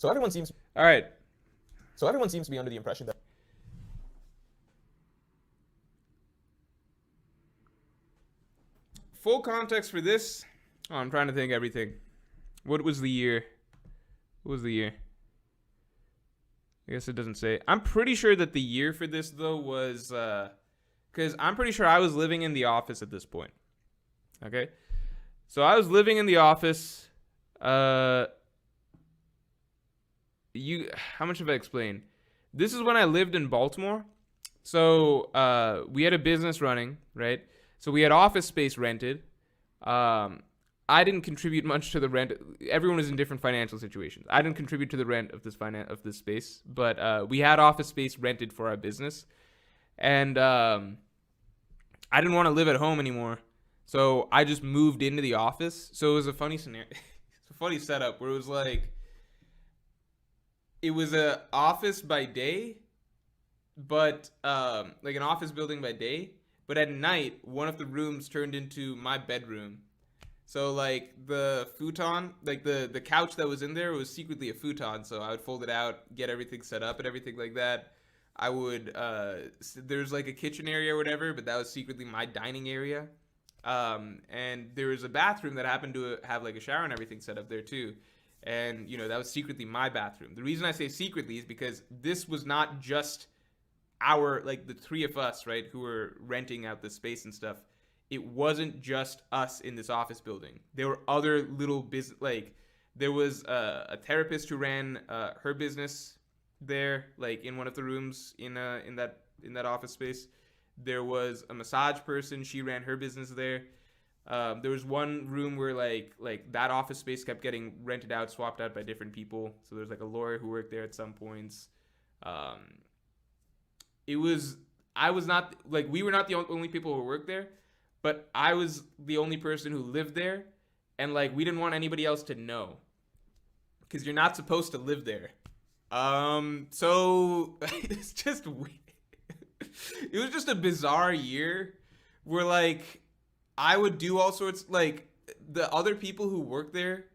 So everyone seems All right. so everyone seems to be under the impression that Full context for this. Oh, I'm trying to think everything. What was the year? What was the year? I guess it doesn't say. I'm pretty sure that the year for this though was because I'm pretty sure I was living in the office at this point. Okay, so I was living in the office. How much have I explained? This is when I lived in Baltimore. So we had a business running, right? So we had office space rented. I didn't contribute much to the rent. Everyone was in different financial situations. I didn't contribute to the rent of this space, but we had office space rented for our business, and I didn't want to live at home anymore, so I just moved into the office. So it was a funny scenario. It's a funny setup where it was like it was a office by day, but like an office building by day, but at night one of the rooms turned into my bedroom. So like the futon, like the couch that was in there was secretly a futon. So I would fold it out, get everything set up and everything like that. I would there's like a kitchen area or whatever, but that was secretly my dining area. And there was a bathroom that happened to have like a shower and everything set up there too. And you know, that was secretly my bathroom. The reason I say secretly is because this was not just our, like, the three of us, right, who were renting out the space and stuff. It wasn't just us in this office building. There were other little business, like there was a therapist who ran her business there, like in one of the rooms in that office space. There was a massage person. She ran her business there. There was one room where like that office space kept getting rented out, swapped out by different people. So there's like a lawyer who worked there at some points. It was I was not like we were not the only people who worked there, but I was the only person who lived there, and like we didn't want anybody else to know because you're not supposed to live there. So it's just weird. It was just a bizarre year where like I would do all sorts, like the other people who worked there,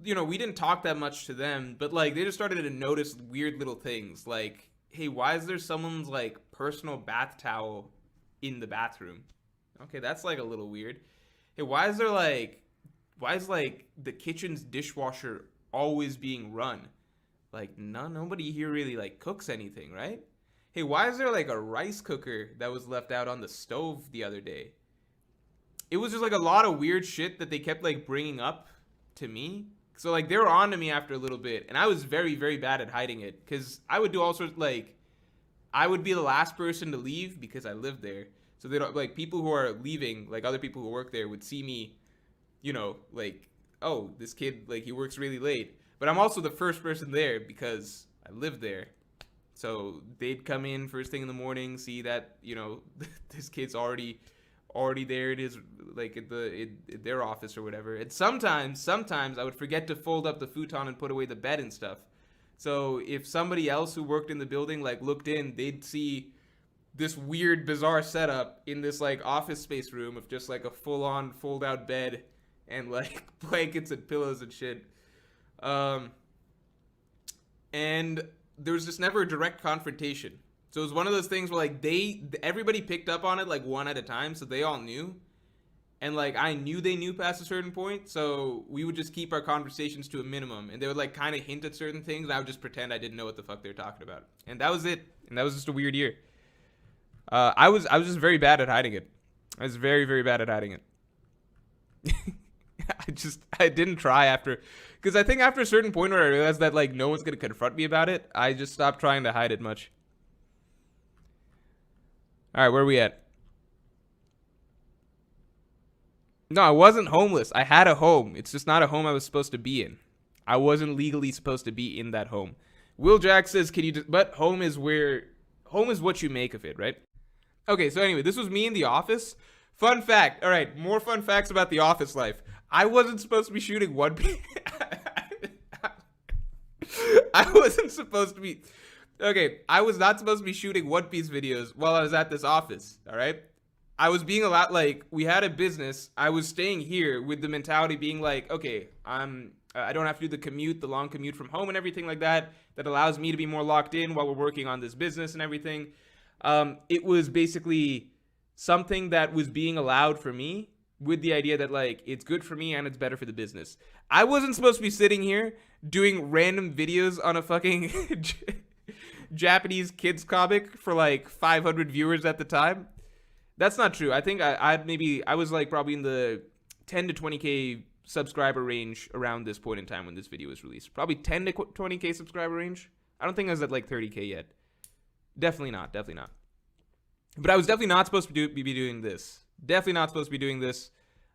you know, we didn't talk that much to them, but like they just started to notice weird little things like, hey, why is there someone's like personal bath towel in the bathroom? Okay, that's like a little weird. Hey, why is like the kitchen's dishwasher always being run? Like nobody here really like cooks anything, right? Hey, why is there like a rice cooker that was left out on the stove the other day? It was just like a lot of weird shit that they kept like bringing up to me. So like they were on to me after a little bit, and I was very, very bad at hiding it because I would do all sorts, like I would be the last person to leave because I lived there. So they don't, like, people who are leaving, like other people who work there would see me, you know, like, oh, this kid, like he works really late. But I'm also the first person there because I lived there. So they'd come in first thing in the morning, see that, you know, this kid's already there. It is like at their office or whatever. And sometimes I would forget to fold up the futon and put away the bed and stuff. So if somebody else who worked in the building like looked in, they'd see this weird, bizarre setup in this like office space room of just like a full-on fold-out bed and like blankets and pillows and shit. And there was just never a direct confrontation. So it was one of those things where like everybody picked up on it like one at a time, so they all knew. And like I knew they knew past a certain point, so we would just keep our conversations to a minimum, and they would like kind of hint at certain things, and I would just pretend I didn't know what the fuck they were talking about. And that was it. And that was just a weird year. I was just very bad at hiding it. I was very, very bad at hiding it. I didn't try after, because I think after a certain point where I realized that like no one's gonna confront me about it, I just stopped trying to hide it much. All right, where are we at? No, I wasn't homeless. I had a home. It's just not a home I was supposed to be in. I wasn't legally supposed to be in that home. Will Jack says, "Can you?" But home is what you make of it, right? Okay, so anyway, this was me in the office. Fun fact. All right, more fun facts about the office life. I wasn't supposed to be shooting One Piece. I wasn't supposed to be. Okay, I was not supposed to be shooting One Piece videos while I was at this office. All right, I was being allowed. Like, we had a business. I was staying here with the mentality being like, okay, I don't have to do the commute, the long commute from home and everything like that. That allows me to be more locked in while we're working on this business and everything. It was basically something that was being allowed for me with the idea that like it's good for me and it's better for the business. I wasn't supposed to be sitting here doing random videos on a fucking Japanese kids comic for like 500 viewers at the time. That's not true. I think I was like probably in the 10 to 20k subscriber range around this point in time when this video was released. Probably 10 to 20k subscriber range. I don't think I was at like 30k yet. Definitely not. But I was definitely not supposed to be doing this. Definitely not supposed to be doing this.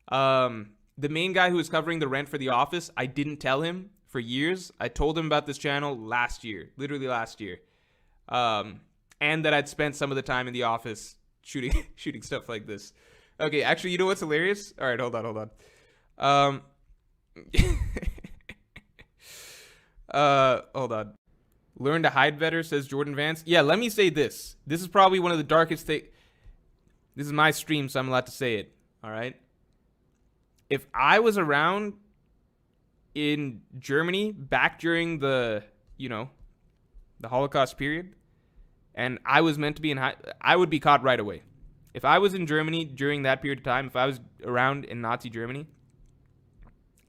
The main guy who was covering the rent for The Office, I didn't tell him for years. I told him about this channel last year, literally last year. And that I'd spent some of the time in the office shooting stuff like this. Okay, actually, you know what's hilarious? All right, hold on. Hold on. Learn to hide better, says Jordan Vance. Yeah, let me say this. This is probably one of the darkest things. This is my stream, so I'm allowed to say it. All right? If I was around in Germany back during the Holocaust period, and I was meant to be I would be caught right away. If I was in Germany during that period of time, if I was around in Nazi Germany,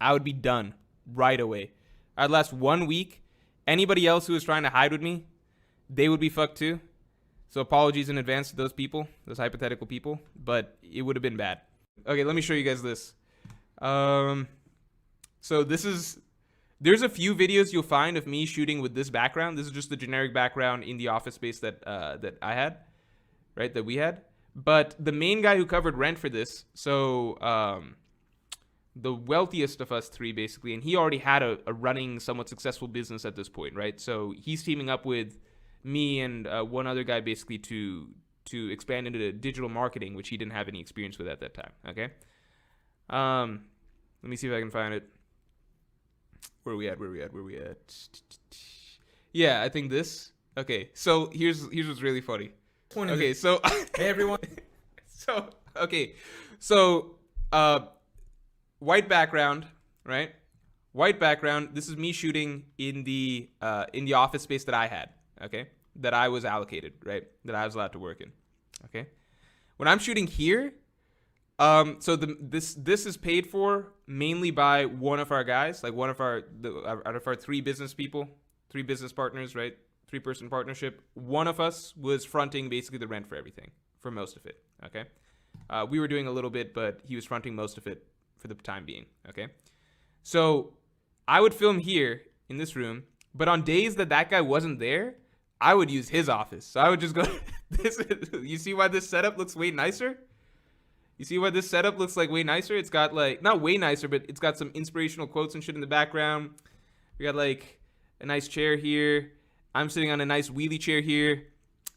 I would be done right away. I'd last 1 week. Anybody else who was trying to hide with me, they would be fucked too. So apologies in advance to those people, those hypothetical people, but it would have been bad. Okay, let me show you guys this. So there's a few videos you'll find of me shooting with this background. This is just the generic background in the office space that I had, right? That we had. But the main guy who covered rent for this, so the wealthiest of us three, basically, and he already had a running, somewhat successful business at this point, right? So he's teaming up with me and one other guy, basically, to expand into digital marketing, which he didn't have any experience with at that time, okay? Let me see if I can find it. Where are we at? Yeah, I think this. Okay, so here's what's really funny. Okay, so hey everyone. So white background, right? White background. This is me shooting in the office space that I had, okay? That I was allocated, right? That I was allowed to work in, okay? When I'm shooting here, so this is paid for mainly by one of our guys, like out of our three business partners, right? 3-person partnership. One of us was fronting basically the rent for everything, for most of it, okay? We were doing a little bit, but he was fronting most of it for the time being, okay? So I would film here in this room, but on days that guy wasn't there, I would use his office. So I would just go, you see why this setup looks way nicer? You see why this setup looks like way nicer? It's got like, not way nicer, but it's got some inspirational quotes and shit in the background. We got like a nice chair here. I'm sitting on a nice wheelie chair here.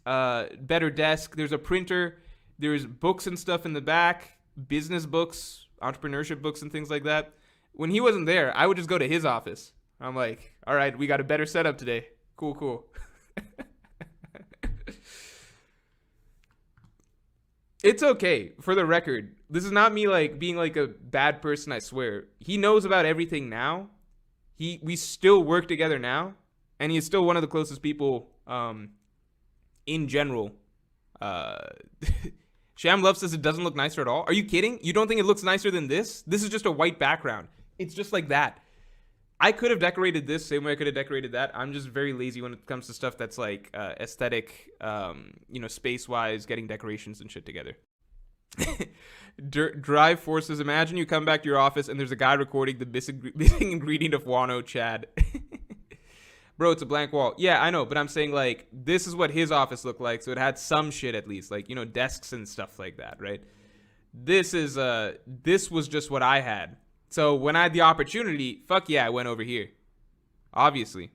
Better desk. There's a printer. There's books and stuff in the back. Business books, entrepreneurship books and things like that. When he wasn't there, I would just go to his office. I'm like, all right, we got a better setup today. Cool. It's okay, for the record. This is not me like being like a bad person, I swear. He knows about everything now. We still work together now. And he is still one of the closest people in general. Sham Love says it doesn't look nicer at all. Are you kidding? You don't think it looks nicer than this? This is just a white background. It's just like that. I could have decorated this same way I could have decorated that. I'm just very lazy when it comes to stuff that's like aesthetic, space-wise, getting decorations and shit together. Drive Forces. Imagine you come back to your office and there's a guy recording the missing ingredient of Wano, Chad. Bro, it's a blank wall. Yeah, I know, but I'm saying, like, this is what his office looked like, so it had some shit at least, like, desks and stuff like that, right? This was just what I had. So when I had the opportunity, fuck yeah, I went over here. Obviously.